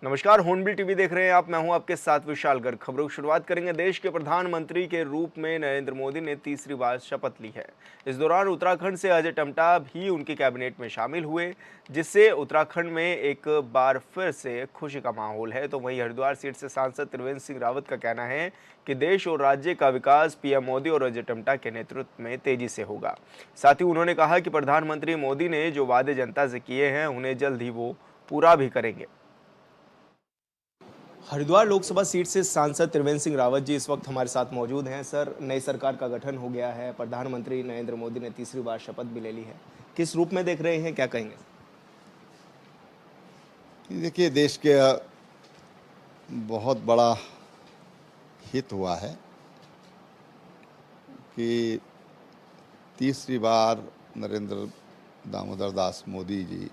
नमस्कार, hornbill TV देख रहे हैं आप। मैं हूं आपके साथ विशाल गर्ग। खबरों की शुरुआत करेंगे। देश के प्रधानमंत्री के रूप में नरेंद्र मोदी ने तीसरी बार शपथ ली है। इस दौरान उत्तराखंड से अजय टम्टा भी उनकी कैबिनेट में शामिल हुए, जिससे उत्तराखंड में एक बार फिर से खुशी का माहौल है। तो वहीं हरिद्वार सीट से सांसद त्रिवेंद्र सिंह रावत का कहना है कि देश और राज्य का विकास पीएम मोदी और अजय टम्टा के नेतृत्व में तेजी से होगा। साथ ही उन्होंने कहा कि प्रधानमंत्री मोदी ने जो वादे जनता से किए हैं उन्हें जल्द ही वो पूरा भी करेंगे। हरिद्वार लोकसभा सीट से सांसद त्रिवेंद्र सिंह रावत जी इस वक्त हमारे साथ मौजूद हैं। सर, नई सरकार का गठन हो गया है, प्रधानमंत्री नरेंद्र मोदी ने तीसरी बार शपथ भी ले ली है। किस रूप में देख रहे हैं, क्या कहेंगे? देखिए, देश के बहुत बड़ा हित हुआ है कि तीसरी बार नरेंद्र दामोदर दास मोदी जी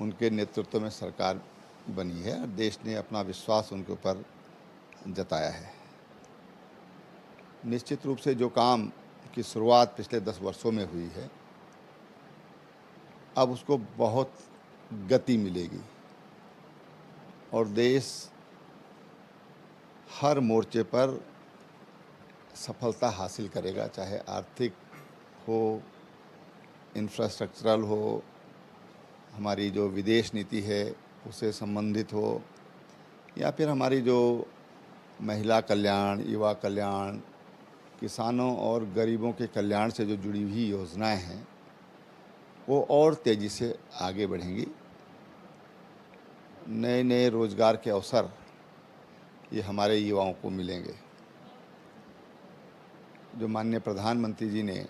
उनके नेतृत्व में सरकार बनी है और देश ने अपना विश्वास उनके ऊपर जताया है। निश्चित रूप से जो काम की शुरुआत पिछले 10 वर्षों में हुई है, अब उसको बहुत गति मिलेगी और देश हर मोर्चे पर सफलता हासिल करेगा, चाहे आर्थिक हो, इंफ्रास्ट्रक्चरल हो, हमारी जो विदेश नीति है उससे संबंधित हो, या फिर हमारी जो महिला कल्याण, युवा कल्याण, किसानों और गरीबों के कल्याण से जो जुड़ी हुई योजनाएं हैं वो और तेज़ी से आगे बढ़ेंगी। नए नए रोज़गार के अवसर ये हमारे युवाओं को मिलेंगे। जो माननीय प्रधानमंत्री जी ने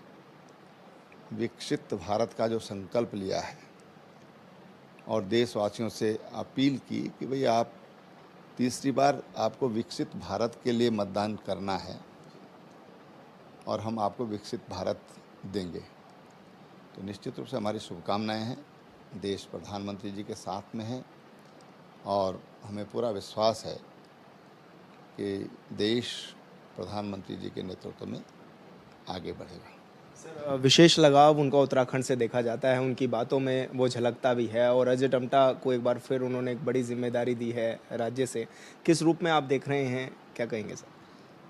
विकसित भारत का जो संकल्प लिया है और देशवासियों से अपील की कि भाई आप तीसरी बार आपको विकसित भारत के लिए मतदान करना है और हम आपको विकसित भारत देंगे, तो निश्चित रूप से हमारी शुभकामनाएं हैं। देश प्रधानमंत्री जी के साथ में है और हमें पूरा विश्वास है कि देश प्रधानमंत्री जी के नेतृत्व में आगे बढ़ेगा। सर, विशेष लगाव उनका उत्तराखंड से देखा जाता है, उनकी बातों में वो झलकता भी है और अजय टम्टा को एक बार फिर उन्होंने एक बड़ी जिम्मेदारी दी है राज्य से। किस रूप में आप देख रहे हैं, क्या कहेंगे सर?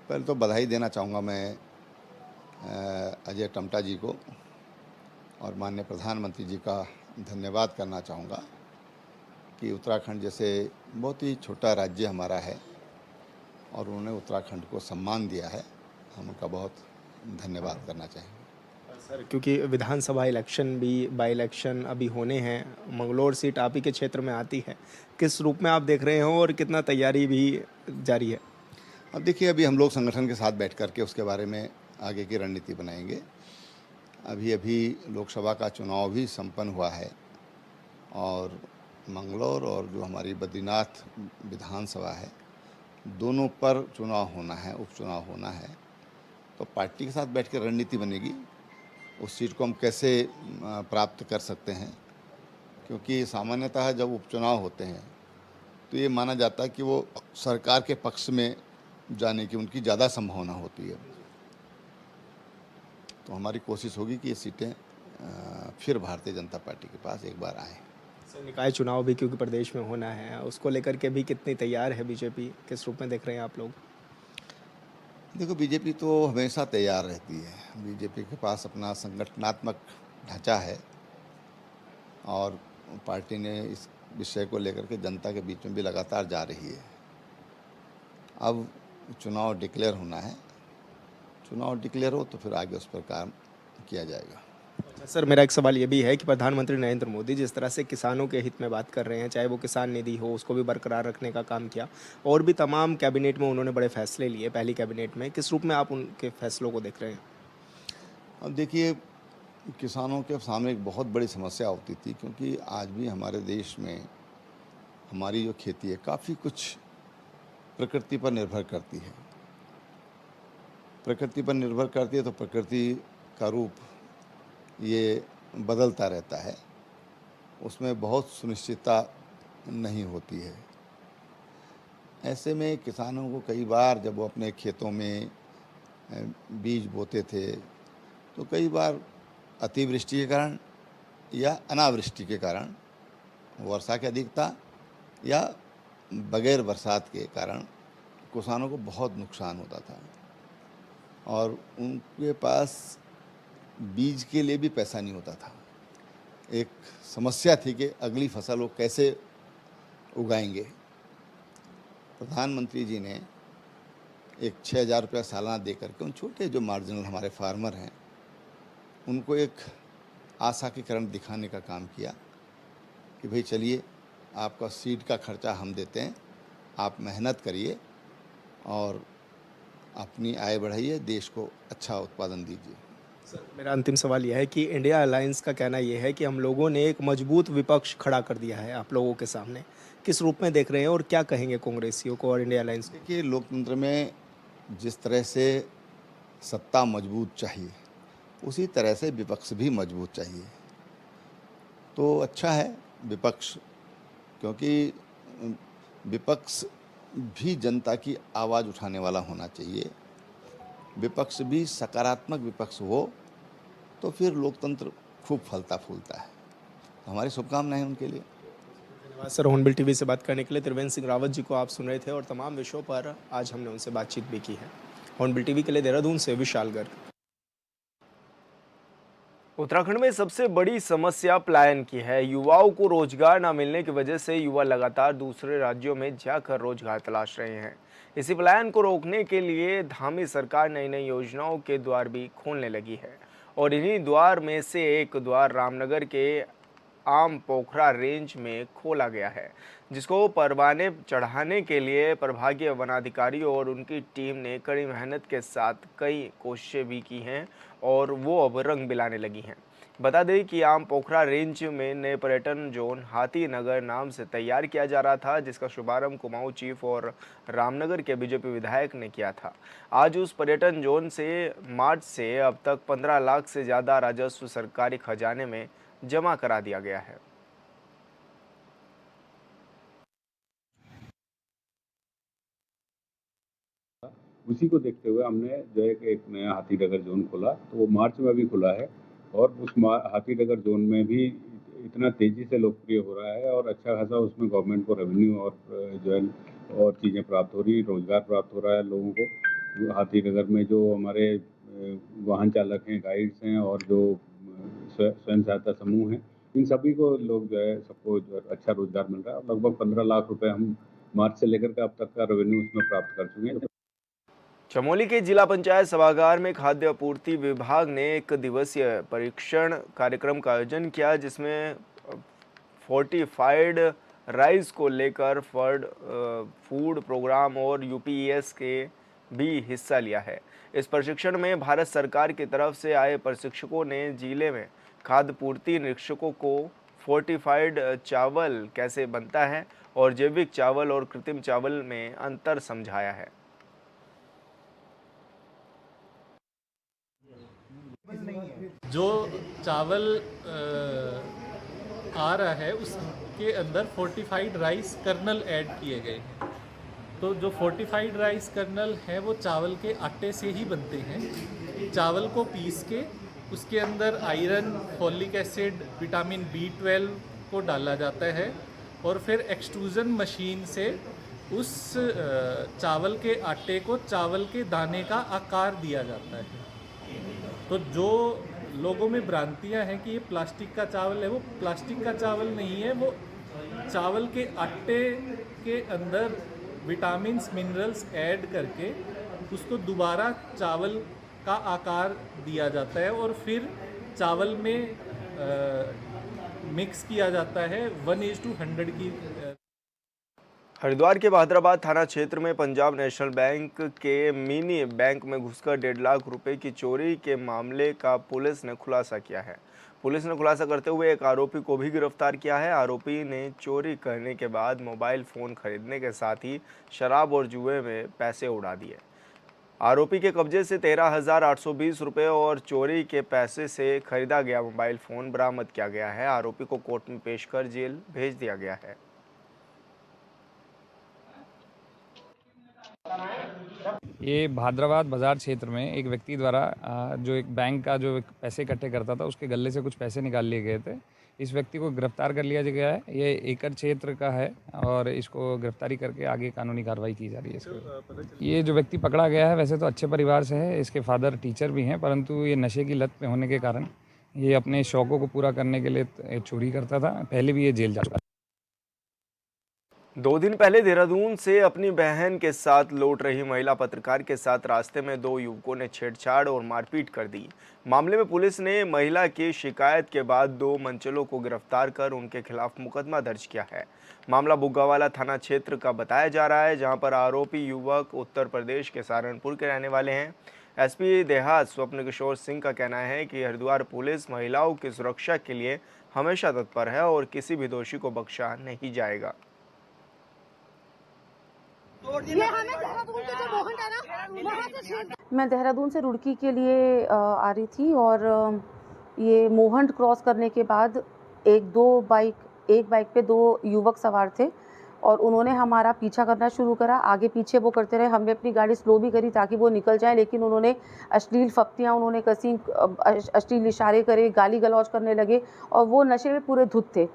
पहले तो बधाई देना चाहूँगा मैं अजय टम्टा जी को और माननीय प्रधानमंत्री जी का धन्यवाद करना चाहूँगा कि उत्तराखंड जैसे बहुत ही छोटा राज्य हमारा है और उन्होंने उत्तराखंड को सम्मान दिया है। हम उनका बहुत धन्यवाद करना चाहेंगे। सर, क्योंकि विधानसभा इलेक्शन भी, बाई इलेक्शन अभी होने हैं, मंगलौर सीट आप ही के क्षेत्र में आती है, किस रूप में आप देख रहे हो और कितना तैयारी भी जारी है? अब देखिए, अभी हम लोग संगठन के साथ बैठ करके उसके बारे में आगे की रणनीति बनाएंगे। अभी अभी लोकसभा का चुनाव भी संपन्न हुआ है और मंगलौर और जो हमारी बद्रीनाथ विधानसभा है, दोनों पर चुनाव होना है, उपचुनाव होना है। तो पार्टी के साथ बैठ कर रणनीति बनेगी, उस सीट को हम कैसे प्राप्त कर सकते हैं, क्योंकि सामान्यतः जब उपचुनाव होते हैं तो ये माना जाता है कि वो सरकार के पक्ष में जाने की उनकी ज़्यादा संभावना होती है। तो हमारी कोशिश होगी कि ये सीटें फिर भारतीय जनता पार्टी के पास एक बार आएँ। सर, निकाय चुनाव भी क्योंकि प्रदेश में होना है, उसको लेकर के भी कितनी तैयार है बीजेपी, किस रूप में देख रहे हैं आप लोग? देखो, बीजेपी तो हमेशा तैयार रहती है। बीजेपी के पास अपना संगठनात्मक ढांचा है और पार्टी ने इस विषय को लेकर के जनता के बीच में भी लगातार जा रही है। अब चुनाव डिक्लेयर होना है, चुनाव डिक्लेयर हो तो फिर आगे उस पर काम किया जाएगा। अच्छा सर, मेरा एक सवाल ये भी है कि प्रधानमंत्री नरेंद्र मोदी जिस तरह से किसानों के हित में बात कर रहे हैं, चाहे वो किसान निधि हो, उसको भी बरकरार रखने का काम किया और भी तमाम कैबिनेट में उन्होंने बड़े फैसले लिए पहली कैबिनेट में, किस रूप में आप उनके फैसलों को देख रहे हैं? अब देखिए, किसानों के सामने एक बहुत बड़ी समस्या होती थी, क्योंकि आज भी हमारे देश में हमारी जो खेती है काफ़ी कुछ प्रकृति पर निर्भर करती है। प्रकृति पर निर्भर करती है तो प्रकृति का रूप ये बदलता रहता है, उसमें बहुत सुनिश्चितता नहीं होती है। ऐसे में किसानों को कई बार जब वो अपने खेतों में बीज बोते थे तो कई बार अतिवृष्टि के कारण या अनावृष्टि के कारण, वर्षा की अधिकता या बगैर बरसात के कारण किसानों को बहुत नुकसान होता था और उनके पास बीज के लिए भी पैसा नहीं होता था। एक समस्या थी कि अगली फसल वो कैसे उगाएंगे। प्रधानमंत्री जी ने एक 6,000 रुपया सालाना दे करके उन छोटे जो मार्जिनल हमारे फार्मर हैं उनको एक आशा की किरण दिखाने का काम किया कि भाई चलिए आपका सीड का खर्चा हम देते हैं, आप मेहनत करिए और अपनी आय बढ़ाइए, देश को अच्छा उत्पादन दीजिए। सर मेरा अंतिम सवाल यह है कि इंडिया अलायंस का कहना यह है कि हम लोगों ने एक मजबूत विपक्ष खड़ा कर दिया है आप लोगों के सामने। किस रूप में देख रहे हैं और क्या कहेंगे कांग्रेसियों को और इंडिया अलायंस को? देखिए, लोकतंत्र में जिस तरह से सत्ता मजबूत चाहिए उसी तरह से विपक्ष भी मजबूत चाहिए। तो अच्छा है विपक्ष, क्योंकि विपक्ष भी जनता की आवाज़ उठाने वाला होना चाहिए। विपक्ष भी सकारात्मक विपक्ष हो तो फिर लोकतंत्र खूब फलता फूलता है। तो हमारी शुभकामनाएं उनके लिए। धन्यवाद सर, हॉर्नबिल टीवी से बात करने के लिए। त्रिवेंद्र सिंह रावत जी को आप सुन रहे थे और तमाम विषयों पर आज हमने उनसे बातचीत भी की है। हॉर्नबिल टीवी के लिए देहरादून से विशाल गर्ग। उत्तराखंड में सबसे बड़ी समस्या पलायन की है। युवाओं को रोजगार न मिलने की वजह से युवा लगातार दूसरे राज्यों में जाकर रोजगार तलाश रहे हैं। इसी पलायन को रोकने के लिए धामी सरकार नई नई योजनाओं के द्वार भी खोलने लगी है और इन्हीं द्वार में से एक द्वार रामनगर के आम पोखरा रेंज में खोला गया है, जिसको परवाने चढ़ाने के लिए प्रभागीय वनाधिकारी और उनकी टीम ने कड़ी मेहनत के साथ कई कोशिशें भी की हैं और वो अब रंग बिलाने लगी हैं। बता दें कि आम पोखरा रेंज में नए पर्यटन जोन हाथी नगर नाम से तैयार किया जा रहा था, जिसका शुभारंभ कुमाऊं चीफ और रामनगर के बीजेपी विधायक ने किया था। आज उस पर्यटन जोन से मार्च से अब तक 15 लाख से ज़्यादा राजस्व सरकारी खजाने में जमा करा दिया गया है। उसी को देखते हुए हमने जो है कि एक नया हाथीनगर जोन खोला, तो वो मार्च में भी खुला है और उस हाथीनगर जोन में भी इतना तेज़ी से लोकप्रिय हो रहा है और अच्छा खासा उसमें गवर्नमेंट को रेवेन्यू और जो है और चीज़ें प्राप्त हो रही, रोजगार प्राप्त हो रहा है लोगों को। हाथीनगर में जो हमारे वाहन चालक हैं, गाइड्स हैं और जो स्वयं सहायता समूह हैं, इन सभी को लोग जो है सबको जो है अच्छा रोजगार मिल रहा है और लगभग 15 लाख रुपए हम मार्च से लेकर के अब तक का रेवेन्यू उसमें प्राप्त कर चुके हैं। चमोली के जिला पंचायत सभागार में खाद्य आपूर्ति विभाग ने एक दिवसीय परीक्षण कार्यक्रम का आयोजन किया, जिसमें फोर्टिफाइड राइस को लेकर फूड प्रोग्राम और यूपीएस के भी हिस्सा लिया है। इस प्रशिक्षण में भारत सरकार की तरफ से आए प्रशिक्षकों ने जिले में खाद्य पूर्ति निरीक्षकों को फोर्टिफाइड चावल कैसे बनता है और जैविक चावल और कृत्रिम चावल में अंतर समझाया है। जो चावल आ रहा है उसके अंदर फोर्टिफाइड राइस कर्नल ऐड किए गए हैं। तो जो फोर्टिफाइड राइस कर्नल है वो चावल के आटे से ही बनते हैं। चावल को पीस के उसके अंदर iron, folic acid, vitamin B12 को डाला जाता है और फिर एक्सट्रूजन मशीन से उस चावल के आटे को चावल के दाने का आकार दिया जाता है। तो जो लोगों में भ्रांतियां हैं कि ये प्लास्टिक का चावल है, वो प्लास्टिक का चावल नहीं है। वो चावल के आटे के अंदर विटामिन्स, मिनरल्स ऐड करके उसको दोबारा चावल का आकार दिया जाता है और फिर चावल में मिक्स किया जाता है 1:100 की। हरिद्वार के बहादुराबाद थाना क्षेत्र में पंजाब नेशनल बैंक के मिनी बैंक में घुसकर 1.5 लाख रुपए की चोरी के मामले का पुलिस ने खुलासा किया है। पुलिस ने खुलासा करते हुए एक आरोपी को भी गिरफ्तार किया है। आरोपी ने चोरी करने के बाद मोबाइल फ़ोन खरीदने के साथ ही शराब और जुए में पैसे उड़ा दिए। आरोपी के कब्जे से 13,820 रुपये और चोरी के पैसे से खरीदा गया मोबाइल फ़ोन बरामद किया गया है। आरोपी को कोर्ट में पेश कर जेल भेज दिया गया है। ये भाद्राबाद बाज़ार क्षेत्र में एक व्यक्ति द्वारा जो एक बैंक का जो एक पैसे इकट्ठे करता था उसके गले से कुछ पैसे निकाल लिए गए थे। इस व्यक्ति को गिरफ्तार कर लिया गया है। ये एकड़ क्षेत्र का है और इसको गिरफ्तारी करके आगे कानूनी कार्रवाई की जा रही है इसके। ये जो व्यक्ति पकड़ा गया है वैसे तो अच्छे परिवार से है, इसके फादर टीचर भी हैं, परंतु ये नशे की लत में होने के कारण ये अपने शौक़ों को पूरा करने के लिए चोरी करता था। पहले भी ये जेल जा चुका है। 2 दिन पहले देहरादून से अपनी बहन के साथ लौट रही महिला पत्रकार के साथ रास्ते में 2 युवकों ने छेड़छाड़ और मारपीट कर दी। मामले में पुलिस ने महिला की शिकायत के बाद 2 मंचलों को गिरफ्तार कर उनके खिलाफ मुकदमा दर्ज किया है। मामला बुग्गावाला थाना क्षेत्र का बताया जा रहा है, जहां पर आरोपी युवक उत्तर प्रदेश के सहारनपुर के रहने वाले हैं। एसपी देहात स्वप्न किशोर सिंह का कहना है कि हरिद्वार पुलिस महिलाओं की सुरक्षा के लिए हमेशा तत्पर है और किसी भी दोषी को बख्शा नहीं जाएगा। मैं देहरादून से रुड़की के लिए आ रही थी और ये मोहंड क्रॉस करने के बाद एक बाइक पे 2 युवक सवार थे और उन्होंने हमारा पीछा करना शुरू करा। आगे पीछे वो करते रहे। हमने अपनी गाड़ी स्लो भी करी ताकि वो निकल जाए, लेकिन उन्होंने अश्लील फप्तियाँ उन्होंने कसी, अश्लील इशारे करे, गाली गलौज करने लगे और वो नशे में पूरे धुत थे।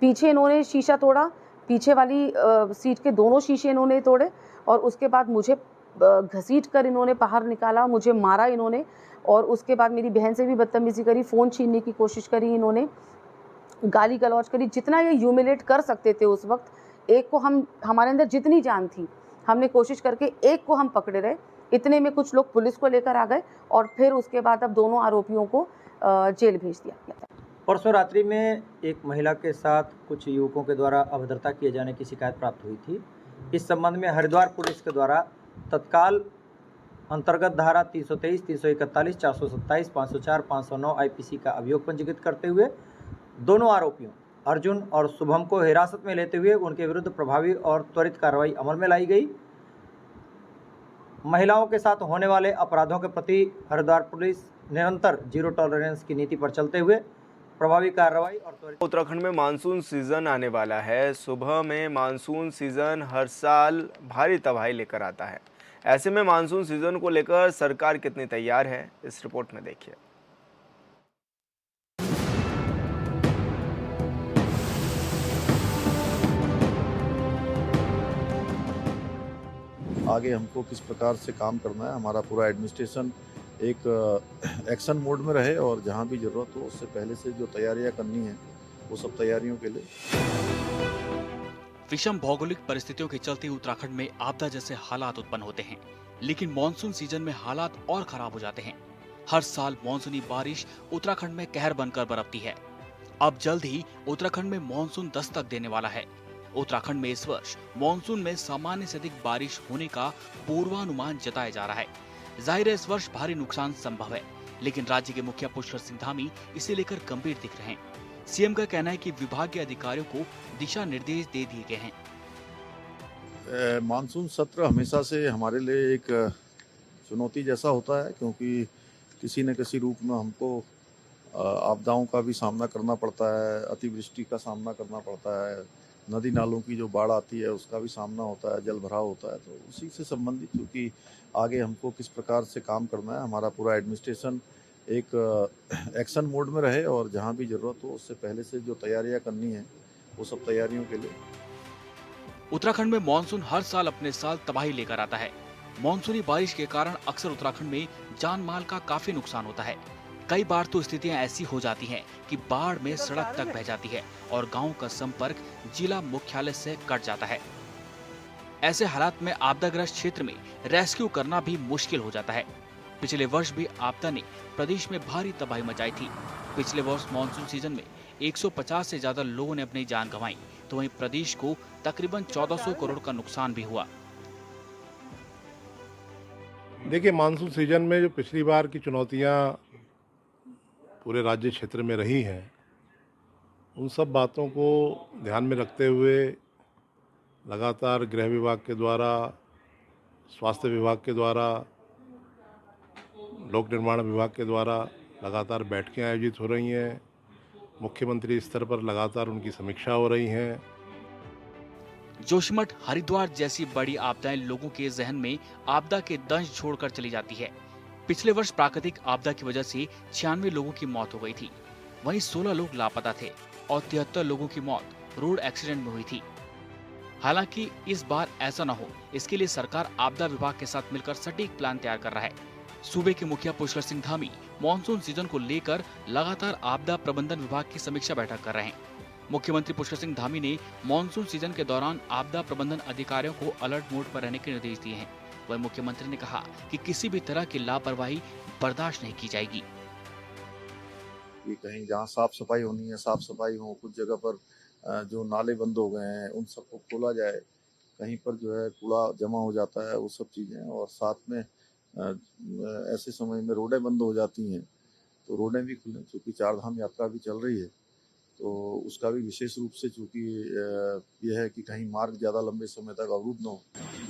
पीछे इन्होंने शीशा तोड़ा, पीछे वाली सीट के दोनों शीशे इन्होंने तोड़े और उसके बाद मुझे घसीट कर इन्होंने बाहर निकाला, मुझे मारा इन्होंने और उसके बाद मेरी बहन से भी बदतमीज़ी करी, फ़ोन छीनने की कोशिश करी इन्होंने, गाली गलौज करी। जितना ये ह्यूमिलेट कर सकते थे उस वक्त, एक को हमारे अंदर जितनी जान थी हमने कोशिश करके एक को हम पकड़े रहे। इतने में कुछ लोग पुलिस को लेकर आ गए और फिर उसके बाद अब दोनों आरोपियों को जेल भेज दिया गया। परसों रात्रि में एक महिला के साथ कुछ युवकों के द्वारा अभद्रता किए जाने की शिकायत प्राप्त हुई थी। इस संबंध में हरिद्वार पुलिस के द्वारा तत्काल अंतर्गत धारा 323, 341, 427, 504, 509 आईपीसी का अभियोग पंजीकृत करते हुए दोनों आरोपियों अर्जुन और शुभम को हिरासत में लेते हुए उनके विरुद्ध प्रभावी और त्वरित कार्रवाई अमल में लाई गई। महिलाओं के साथ होने वाले अपराधों के प्रति हरिद्वार पुलिस निरंतर जीरो टॉलरेंस की नीति पर चलते हुए प्रभावी कार्रवाई और त्वरित। उत्तराखंड में मानसून सीजन आने वाला है। सुबह में मानसून सीजन हर साल भारी तबाही लेकर आता है। ऐसे में मानसून सीजन को लेकर सरकार कितनी तैयार है, इस रिपोर्ट में देखिए। आगे हमको किस प्रकार से काम करना है, हमारा पूरा एडमिनिस्ट्रेशन एक एक्शन मोड में रहे और जहां भी जरूरत हो उससे पहले से जो तैयारियां करनी है वो सब तैयारियों के लिए। विषम भौगोलिक परिस्थितियों के चलते उत्तराखंड में आपदा जैसे हालात उत्पन्न होते हैं, लेकिन मॉनसून सीजन में हालात और खराब हो जाते हैं। हर साल मॉनसूनी बारिश उत्तराखंड में कहर बनकर बरसती है। अब जल्द ही उत्तराखंड में मॉनसून दस्तक देने वाला है। उत्तराखंड में इस वर्ष मॉनसून में सामान्य से अधिक बारिश होने का पूर्वानुमान जताया जा रहा है। जाहिर है इस वर्ष भारी नुकसान संभव है, लेकिन राज्य के मुखिया पुष्कर सिंह धामी इसे लेकर गंभीर दिख रहे हैं। सीएम का कहना है कि विभागीय अधिकारियों को दिशा निर्देश दे दिए गए हैं। मानसून सत्र हमेशा से हमारे लिए एक चुनौती जैसा होता है, क्योंकि किसी न किसी रूप में हमको आपदाओं का भी सामना करना पड़ता है, अतिवृष्टि का सामना करना पड़ता है, नदी नालों की जो बाढ़ आती है उसका भी सामना होता है, जल भराव होता है। तो उसी से संबंधित क्योंकि आगे हमको किस प्रकार से काम करना है, हमारा पूरा एडमिनिस्ट्रेशन एक एक्शन मोड में रहे और जहां भी जरूरत हो उससे पहले से जो तैयारियां करनी है वो सब तैयारियों के लिए। उत्तराखंड में मॉनसून हर साल अपने साल तबाही लेकर आता है। मॉनसूनी बारिश के कारण अक्सर उत्तराखंड में जान माल का काफी नुकसान होता है। कई बार तो स्थितियां ऐसी हो जाती हैं कि बाढ़ में सड़क तक बह जाती है और गांव का संपर्क जिला मुख्यालय से कट जाता है। ऐसे हालात में आपदाग्रस्त क्षेत्र में रेस्क्यू करना भी मुश्किल हो जाता है। पिछले वर्ष भी आपदा ने प्रदेश में भारी तबाही मचाई थी। पिछले वर्ष मानसून सीजन में 150 से ज्यादा लोगों ने अपनी जान गंवाई, तो वहीं प्रदेश को तकरीबन 1400 करोड़ का नुकसान भी हुआ। देखिए, मानसून सीजन में जो पिछली बार की चुनौतियां पूरे राज्य क्षेत्र में रही हैं, उन सब बातों को ध्यान में रखते हुए लगातार गृह विभाग के द्वारा, स्वास्थ्य विभाग के द्वारा, लोक निर्माण विभाग के द्वारा लगातार बैठकें आयोजित हो रही हैं। मुख्यमंत्री स्तर पर लगातार उनकी समीक्षा हो रही है। जोशीमठ, हरिद्वार जैसी बड़ी आपदाएं लोगों के जहन में आपदा के दंश छोड़कर चली जाती है। पिछले वर्ष प्राकृतिक आपदा की वजह से 96 लोगों की मौत हो गई थी। वहीं 16 लोग लापता थे और 73 लोगों की मौत रोड एक्सीडेंट में हुई थी। हालांकि इस बार ऐसा न हो, इसके लिए सरकार आपदा विभाग के साथ मिलकर सटीक प्लान तैयार कर रहा है। सूबे के मुखिया पुष्कर सिंह धामी मानसून सीजन को लेकर लगातार आपदा प्रबंधन विभाग की समीक्षा बैठक कर रहे हैं। मुख्यमंत्री पुष्कर सिंह धामी ने मानसून सीजन के दौरान आपदा प्रबंधन अधिकारियों को अलर्ट मोड पर रहने के निर्देश दिए हैं। वहीं मुख्यमंत्री ने कहा कि किसी भी तरह की लापरवाही बर्दाश्त नहीं की जाएगी। कि कहीं जहाँ साफ सफाई होनी है साफ सफाई हो, कुछ जगह पर जो नाले बंद हो गए हैं उन सबको खोला जाए, कहीं पर जो है कूड़ा जमा हो जाता है वो सब चीज़ें, और साथ में ऐसे समय में रोडें बंद हो जाती हैं तो रोडें भी खुलें। चूँकि चारधाम यात्रा भी चल रही है तो उसका भी विशेष रूप से चूँकि यह है कि कहीं मार्ग ज़्यादा लंबे समय तक अवरुद्ध न हो,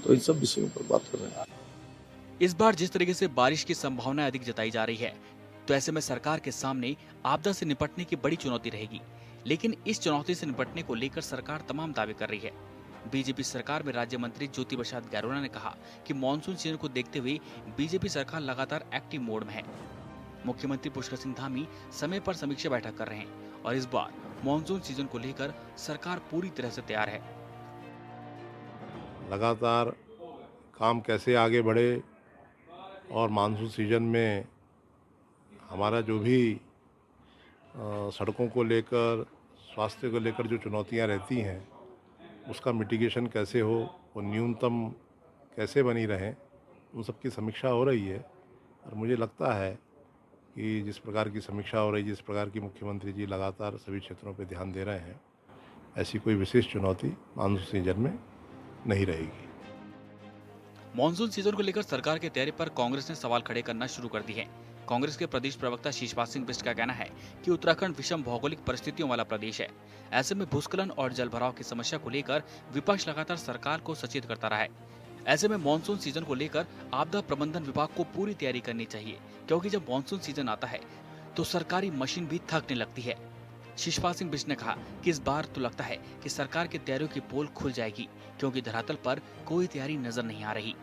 तो इन सब विषयों पर बात कर रहे हैं। इस बार जिस तरीके से बारिश की संभावना अधिक जताई जा रही है, तो ऐसे में सरकार के सामने आपदा से निपटने की बड़ी चुनौती रहेगी। लेकिन इस चुनौती से निपटने को लेकर सरकार तमाम दावे कर रही है। बीजेपी सरकार में राज्य मंत्री ज्योति प्रसाद गैरोला ने कहा कि मानसून सीजन को देखते हुए बीजेपी सरकार लगातार एक्टिव मोड में है। मुख्यमंत्री पुष्कर सिंह धामी समय पर समीक्षा बैठक कर रहे हैं और इस बार मानसून सीजन को लेकर सरकार पूरी तरह से तैयार है। लगातार काम कैसे आगे बढ़े और मानसून सीजन में हमारा जो भी सड़कों को लेकर, स्वास्थ्य को लेकर जो चुनौतियां रहती हैं उसका मिटिगेशन कैसे हो, वो न्यूनतम कैसे बनी रहें, उन सब की समीक्षा हो रही है। और मुझे लगता है कि जिस प्रकार की समीक्षा हो रही है, जिस प्रकार की मुख्यमंत्री जी लगातार सभी क्षेत्रों पर ध्यान दे रहे हैं, ऐसी कोई विशेष चुनौती मानसून सीजन में नहीं रहेगी। मानसून सीजन को लेकर सरकार की तैयारी पर कांग्रेस ने सवाल खड़े करना शुरू कर दिए हैं। कांग्रेस के प्रदेश प्रवक्ता शिशपाल सिंह बिष्ट का कहना है कि उत्तराखंड विषम भौगोलिक परिस्थितियों वाला प्रदेश है। ऐसे में भूस्खलन और जलभराव की समस्या को लेकर विपक्ष लगातार सरकार को सचेत करता रहा है। ऐसे में मानसून सीजन को लेकर आपदा प्रबंधन विभाग को पूरी तैयारी करनी चाहिए, क्योंकि जब मानसून सीजन आता है तो सरकारी मशीन भी थकने लगती है। शिशपाल सिंह बिष्ट ने कहा कि इस बार तो लगता है कि सरकार की तैयारियों की पोल खुल जाएगी, क्योंकि धरातल पर कोई तैयारी नजर नहीं आ रही।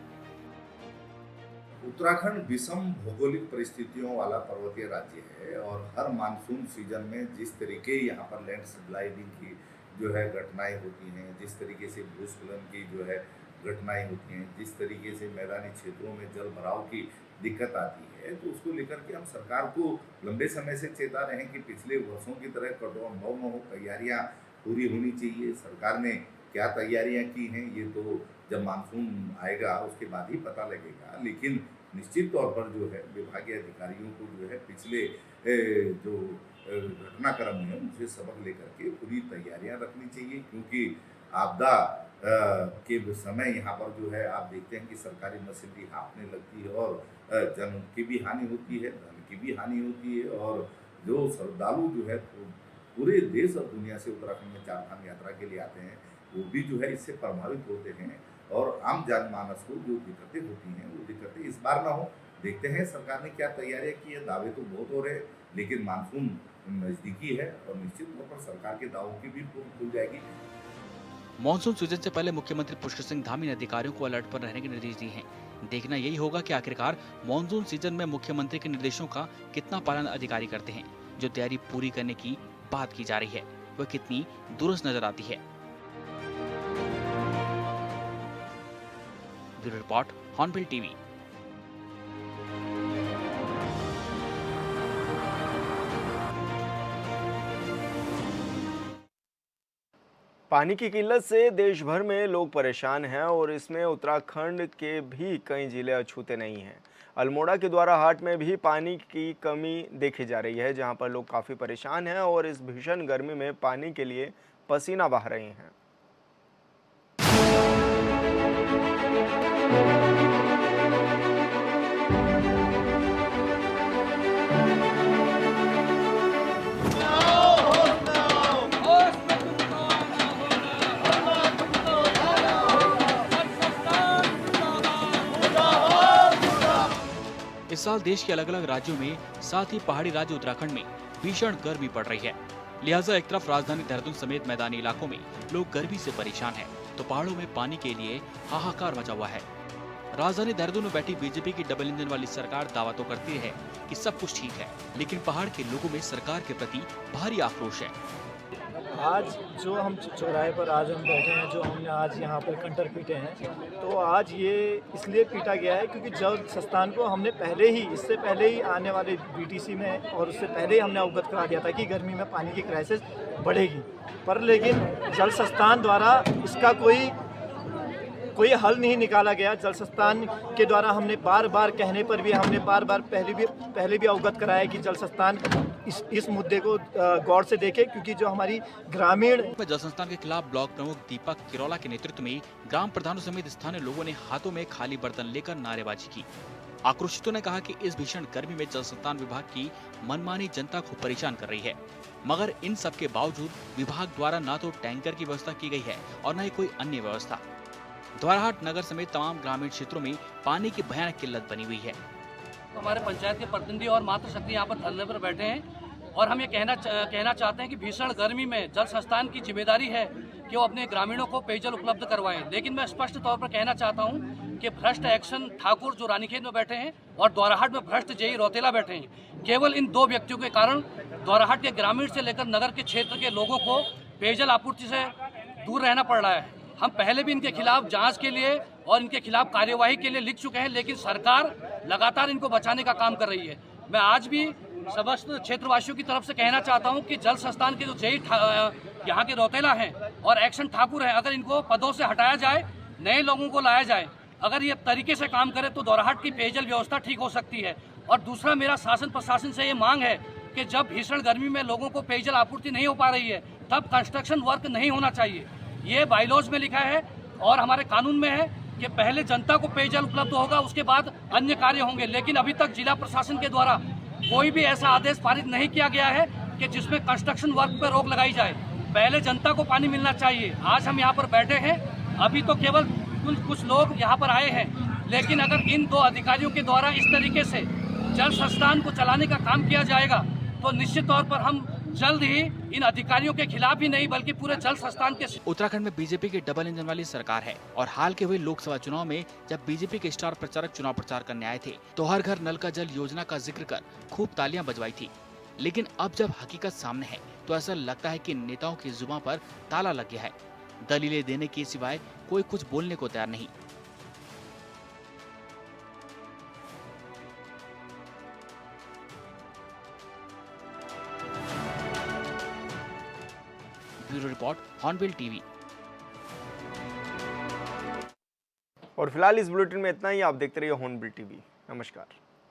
उत्तराखंड विषम भौगोलिक परिस्थितियों वाला पर्वतीय राज्य है और हर मानसून सीजन में जिस तरीके यहाँ पर लैंडस्लाइडिंग की जो है घटनाएं होती हैं, जिस तरीके से भूस्खलन की जो है घटनाएं होती हैं, जिस तरीके से मैदानी क्षेत्रों में जल भराव की दिक्कत आती है, तो उसको लेकर के हम सरकार को लंबे समय से चेता रहे हैं कि पिछले वर्षों की तरह कठोर न हो, तैयारियां पूरी होनी चाहिए। सरकार ने क्या तैयारियां की हैं ये तो जब मानसून आएगा उसके बाद ही पता लगेगा, लेकिन निश्चित तौर पर जो है विभागीय अधिकारियों को जो है पिछले जो घटनाक्रम है उनसे सबक लेकर के पूरी तैयारियां रखनी चाहिए, क्योंकि आपदा के समय यहाँ पर जो है आप देखते हैं कि सरकारी मशीनरी हाँफने लगती है और जन की भी हानि होती है, धन की भी हानि होती है, और जो श्रद्धालु जो है पूरे देश और दुनिया से उत्तराखंड में चारधाम यात्रा के लिए आते हैं वो भी जो है इससे प्रभावित होते हैं और आम जनमानस को जो दिक्कतें होती हैं वो दिक्कतें इस बार ना हो। देखते हैं सरकार ने क्या तैयारियां की है। दावे तो बहुत हो रहे हैं, लेकिन मानसून नजदीकी है और निश्चित तौर पर सरकार के दावों की भी पोल खुल जाएगी। मानसून सीजन से पहले मुख्यमंत्री पुष्कर सिंह धामी ने अधिकारियों को अलर्ट पर रहने के निर्देश दिए हैं। देखना यही होगा कि आखिरकार मानसून सीजन में मुख्यमंत्री के निर्देशों का कितना पालन अधिकारी करते हैं। जो तैयारी पूरी करने की बात की जा रही है वह कितनी दुरुस्त नजर आती है। Bureau report, hornbill TV. पानी की किल्लत से देश भर में लोग परेशान हैं और इसमें उत्तराखंड के भी कई जिले अछूते नहीं हैं। अल्मोड़ा के द्वारा हाट में भी पानी की कमी देखी जा रही है, जहां पर लोग काफ़ी परेशान हैं और इस भीषण गर्मी में पानी के लिए पसीना बहा रहे हैं। इस साल देश के अलग अलग राज्यों में, साथ ही पहाड़ी राज्य उत्तराखंड में भीषण गर्मी पड़ रही है। लिहाजा एक तरफ राजधानी देहरादून समेत मैदानी इलाकों में लोग गर्मी से परेशान हैं, तो पहाड़ों में पानी के लिए हाहाकार मचा हुआ है। राजधानी देहरादून में बैठी बीजेपी की डबल इंजन वाली सरकार दावा तो करती है कि सब कुछ ठीक है, लेकिन पहाड़ के लोगों में सरकार के प्रति भारी आक्रोश है। आज जो हम चौराहे पर आज हम बैठे हैं, जो हमने आज यहाँ पर कंटर पीटे हैं, तो आज ये इसलिए पीटा गया है क्योंकि जल संस्थान को हमने इससे पहले ही आने वाले बीटीसी में और उससे पहले ही हमने अवगत करा दिया था कि गर्मी में पानी की क्राइसिस बढ़ेगी, पर लेकिन जल संस्थान द्वारा इसका कोई हल नहीं निकाला गया। जल संस्थान के द्वारा हमने बार बार कहने पर भी हमने बार बार पहले भी अवगत कराया कि जल संस्थान इस मुद्दे को गौर से देखे, क्योंकि जो हमारी ग्रामीण जल संस्थान के खिलाफ ब्लॉक प्रमुख दीपक किरोला के नेतृत्व में ग्राम प्रधानों समेत स्थानीय लोगों ने हाथों में खाली बर्तन लेकर नारेबाजी की। आक्रोशितों ने कहा कि इस भीषण गर्मी में जल संस्थान विभाग की मनमानी जनता को परेशान कर रही है, मगर इन सब के बावजूद विभाग द्वारा न तो टैंकर की व्यवस्था की गई है और न ही कोई अन्य व्यवस्था। द्वाराहाट नगर समेत तमाम ग्रामीण क्षेत्रों में पानी की भयानक किल्लत बनी हुई है। हमारे पंचायत के प्रतिनिधि और मातृशक्ति यहाँ पर धरने पर बैठे हैं और हम ये कहना चाहते हैं कि भीषण गर्मी में जल संस्थान की जिम्मेदारी है कि वो अपने ग्रामीणों को पेयजल उपलब्ध करवाएं, लेकिन मैं स्पष्ट तौर पर कहना चाहता हूँ कि भ्रष्ट एक्शन ठाकुर जो रानीखेत में बैठे हैं और द्वाराहाट में भ्रष्ट जेई रौतेला बैठे हैं, केवल इन दो व्यक्तियों के कारण द्वाराहाट के ग्रामीण से लेकर नगर के क्षेत्र के लोगों को पेयजल आपूर्ति से दूर रहना पड़ रहा है। हम पहले भी इनके खिलाफ जांच के लिए और इनके खिलाफ कार्यवाही के लिए लिख चुके हैं, लेकिन सरकार लगातार इनको बचाने का काम कर रही है। मैं आज भी समस्त क्षेत्रवासियों की तरफ से कहना चाहता हूं कि जल संस्थान के जो जेई यहाँ के रौतेला हैं और एक्शन ठाकुर हैं, अगर इनको पदों से हटाया जाए, नए लोगों को लाया जाए, अगर ये तरीके से काम करे तो द्वाराहाट की पेयजल व्यवस्था ठीक हो सकती है। और दूसरा मेरा शासन प्रशासन से ये मांग है कि जब भीषण गर्मी में लोगों को पेयजल आपूर्ति नहीं हो पा रही है, तब कंस्ट्रक्शन वर्क नहीं होना चाहिए। ये बायलॉज में लिखा है और हमारे कानून में है कि पहले जनता को पेयजल उपलब्ध होगा, उसके बाद अन्य कार्य होंगे, लेकिन अभी तक जिला प्रशासन के द्वारा कोई भी ऐसा आदेश पारित नहीं किया गया है कि जिसमें कंस्ट्रक्शन वर्क पर रोक लगाई जाए। पहले जनता को पानी मिलना चाहिए। आज हम यहाँ पर बैठे हैं, अभी तो केवल कुछ लोग यहाँ पर आए हैं, लेकिन अगर इन दो अधिकारियों के द्वारा इस तरीके से जल संस्थान को चलाने का काम किया जाएगा तो निश्चित तौर पर हम जल्द ही इन अधिकारियों के खिलाफ ही नहीं बल्कि पूरे जल संस्थान के। उत्तराखंड में बीजेपी की डबल इंजन वाली सरकार है और हाल के हुए लोकसभा चुनाव में जब बीजेपी के स्टार प्रचारक चुनाव प्रचार करने आए थे तो हर घर नल का जल योजना का जिक्र कर खूब तालियां बजवाई थी, लेकिन अब जब हकीकत सामने है तो ऐसा लगता है कि नेताओं की जुबान पर ताला लग गया है। दलीलें देने के सिवाय कोई कुछ बोलने को तैयार नहीं। Bureau report, hornbill TV. और फिलहाल इस बुलेटिन में इतना ही। आप देखते रहिए हॉर्नबिल टीवी। नमस्कार।